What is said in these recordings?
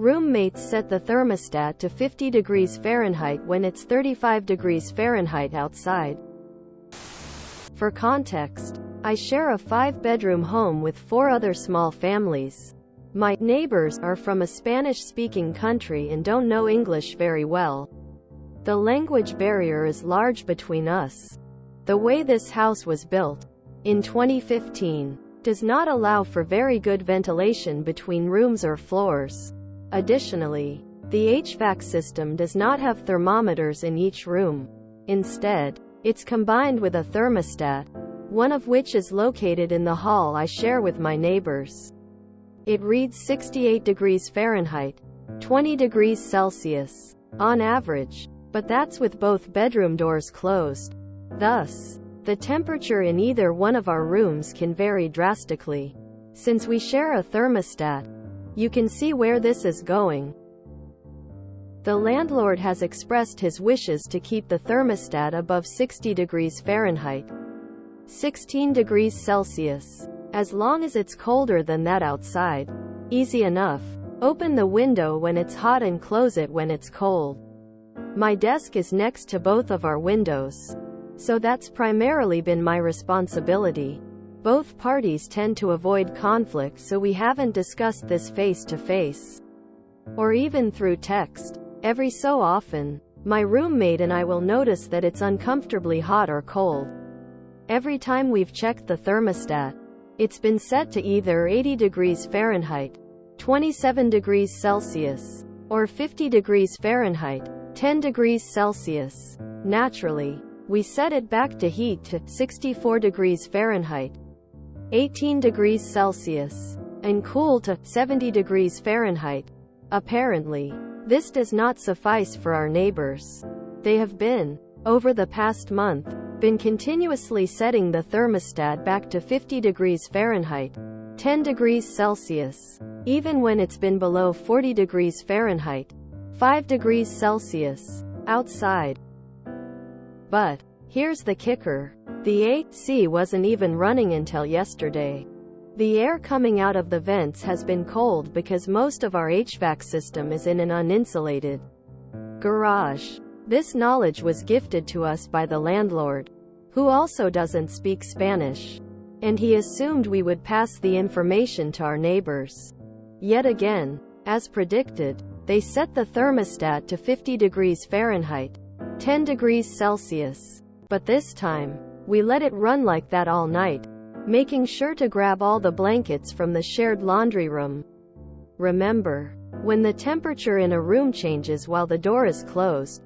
Roommates set the thermostat to 50 degrees Fahrenheit when it's 35 degrees Fahrenheit outside. For context, I share a 5-bedroom home with 4 other small families. My neighbors are from a Spanish-speaking country and don't know English very well. The language barrier is large between us. The way this house was built, in 2015, does not allow for very good ventilation between rooms or floors. Additionally, the HVAC system does not have thermometers in each room. Instead, it's combined with a thermostat, one of which is located in the hall I share with my neighbors. It reads 68 degrees Fahrenheit, 20 degrees Celsius, on average, but that's with both bedroom doors closed. Thus, the temperature in either one of our rooms can vary drastically. Since we share a thermostat, you can see where this is going. The landlord has expressed his wishes to keep the thermostat above 60 degrees Fahrenheit, 16 degrees Celsius. As long as it's colder than that outside. Easy enough. Open the window when it's hot and close it when it's cold. My desk is next to both of our windows, so that's primarily been my responsibility. Both parties tend to avoid conflict, so we haven't discussed this face to face, or even through text. Every so often, my roommate and I will notice that it's uncomfortably hot or cold. Every time we've checked the thermostat, it's been set to either 80 degrees Fahrenheit, 27 degrees Celsius, or 50 degrees Fahrenheit, 10 degrees Celsius. Naturally, we set it back to heat to 64 degrees Fahrenheit, 18 degrees Celsius, and cool to 70 degrees Fahrenheit. Apparently, this does not suffice for our neighbors. They have been, over the past month, continuously setting the thermostat back to 50 degrees Fahrenheit, 10 degrees Celsius, even when it's been below 40 degrees Fahrenheit, 5 degrees Celsius, outside. But, here's the kicker. The AC wasn't even running until yesterday. The air coming out of the vents has been cold because most of our HVAC system is in an uninsulated garage. This knowledge was gifted to us by the landlord, who also doesn't speak Spanish, and he assumed we would pass the information to our neighbors. Yet again, as predicted, they set the thermostat to 50 degrees Fahrenheit, 10 degrees Celsius. But this time, we let it run like that all night, making sure to grab all the blankets from the shared laundry room. Remember, when the temperature in a room changes while the door is closed,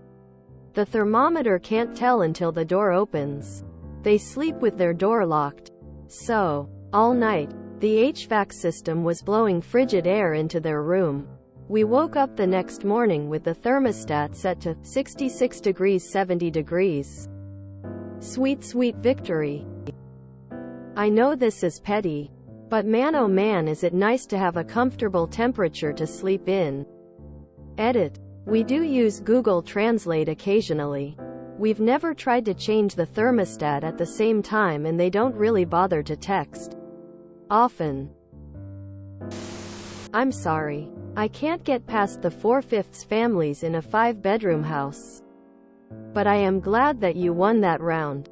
the thermometer can't tell until the door opens. They sleep with their door locked. So, all night, the HVAC system was blowing frigid air into their room. We woke up the next morning with the thermostat set to 66 degrees 70 degrees. Sweet, sweet victory. I know this is petty, but man oh man is it nice to have a comfortable temperature to sleep in. Edit. We do use Google Translate occasionally. We've never tried to change the thermostat at the same time, and they don't really bother to text often. I'm sorry. I can't get past the 4/5 families in a 5-bedroom house. But I am glad that you won that round.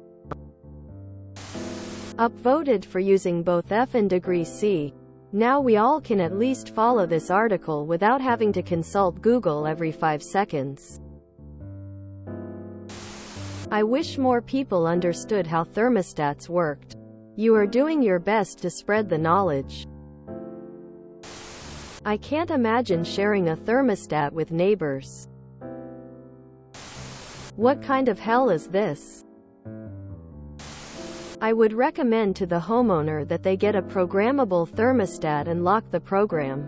Upvoted for using both F and degree C. Now we all can at least follow this article without having to consult Google every 5 seconds. I wish more people understood how thermostats worked. You are doing your best to spread the knowledge. I can't imagine sharing a thermostat with neighbors. What kind of hell is this? I would recommend to the homeowner that they get a programmable thermostat and lock the program,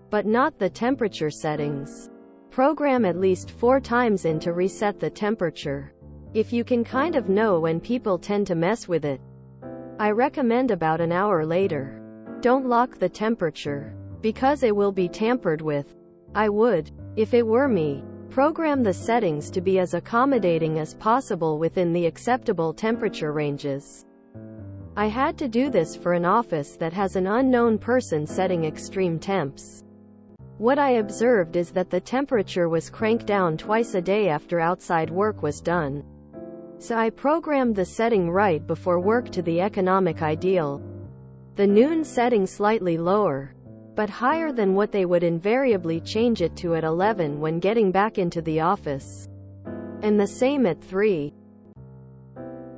but not the temperature settings. Program at least 4 times in to reset the temperature. If you can kind of know when people tend to mess with it, I recommend about an hour later. Don't lock the temperature, because it will be tampered with. I would, if it were me, program the settings to be as accommodating as possible within the acceptable temperature ranges. I had to do this for an office that has an unknown person setting extreme temps. What I observed is that the temperature was cranked down twice a day after outside work was done. So I programmed the setting right before work to the economic ideal. The noon setting slightly lower, but higher than what they would invariably change it to at 11 when getting back into the office. And the same at 3.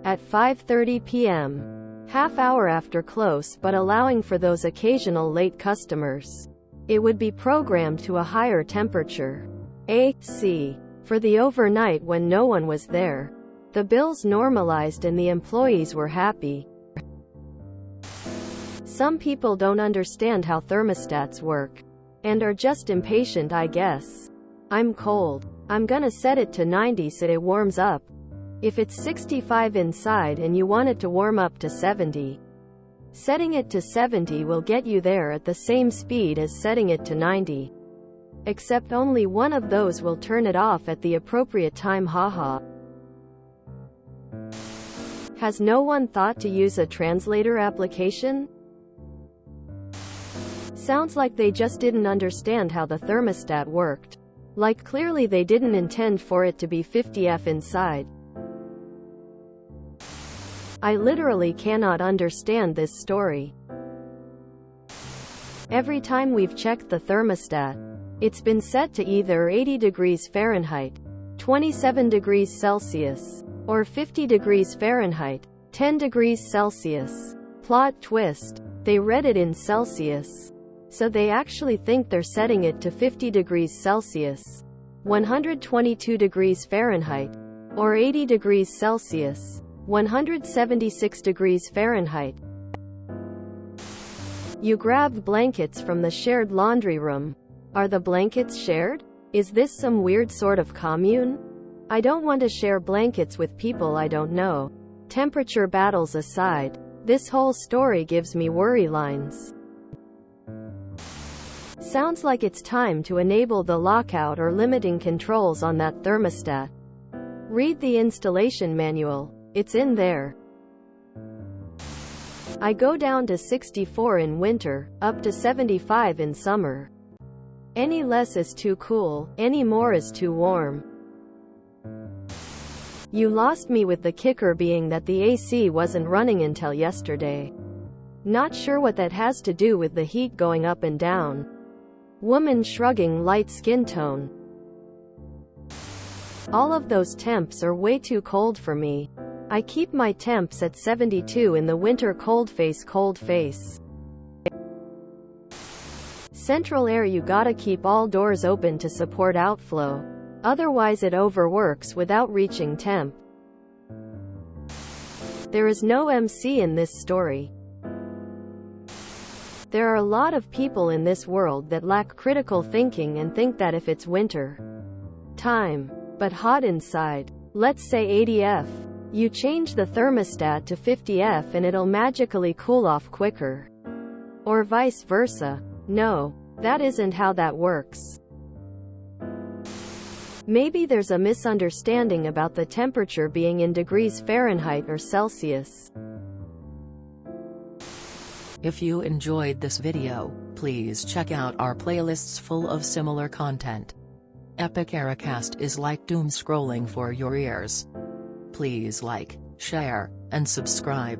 At 5:30 p.m. Half hour after close but allowing for those occasional late customers. It would be programmed to a higher temperature. AC. For the overnight when no one was there. The bills normalized and the employees were happy. Some people don't understand how thermostats work. And are just impatient, I guess. I'm cold. I'm gonna set it to 90 so it warms up. If it's 65 inside and you want it to warm up to 70. Setting it to 70 will get you there at the same speed as setting it to 90. Except only one of those will turn it off at the appropriate time, haha. Has no one thought to use a translator application? Sounds like they just didn't understand how the thermostat worked. Like clearly they didn't intend for it to be 50°F inside. I literally cannot understand this story. Every time we've checked the thermostat, it's been set to either 80 degrees Fahrenheit, 27 degrees Celsius, or 50 degrees Fahrenheit, 10 degrees Celsius. Plot twist. They read it in Celsius. So they actually think they're setting it to 50 degrees Celsius, 122 degrees Fahrenheit, or 80 degrees Celsius, 176 degrees Fahrenheit. You grabbed blankets from the shared laundry room. Are the blankets shared? Is this some weird sort of commune? I don't want to share blankets with people I don't know. Temperature battles aside, this whole story gives me worry lines. Sounds like it's time to enable the lockout or limiting controls on that thermostat. Read the installation manual. It's in there. I go down to 64 in winter, up to 75 in summer. Any less is too cool, any more is too warm. You lost me with the kicker being that the AC wasn't running until yesterday. Not sure what that has to do with the heat going up and down. Woman shrugging, light skin tone. All of those temps are way too cold for me. I keep my temps at 72 in the winter. Cold face. Central air. You gotta keep all doors open to support outflow. Otherwise it overworks without reaching temp. There is no MC in this story. There are a lot of people in this world that lack critical thinking and think that if it's winter time, but hot inside, let's say 80°F, you change the thermostat to 50°F and it'll magically cool off quicker. Or vice versa. No, that isn't how that works. Maybe there's a misunderstanding about the temperature being in degrees Fahrenheit or Celsius. If you enjoyed this video, please check out our playlists full of similar content. Epic Ericast is like doom scrolling for your ears. Please like, share, and subscribe.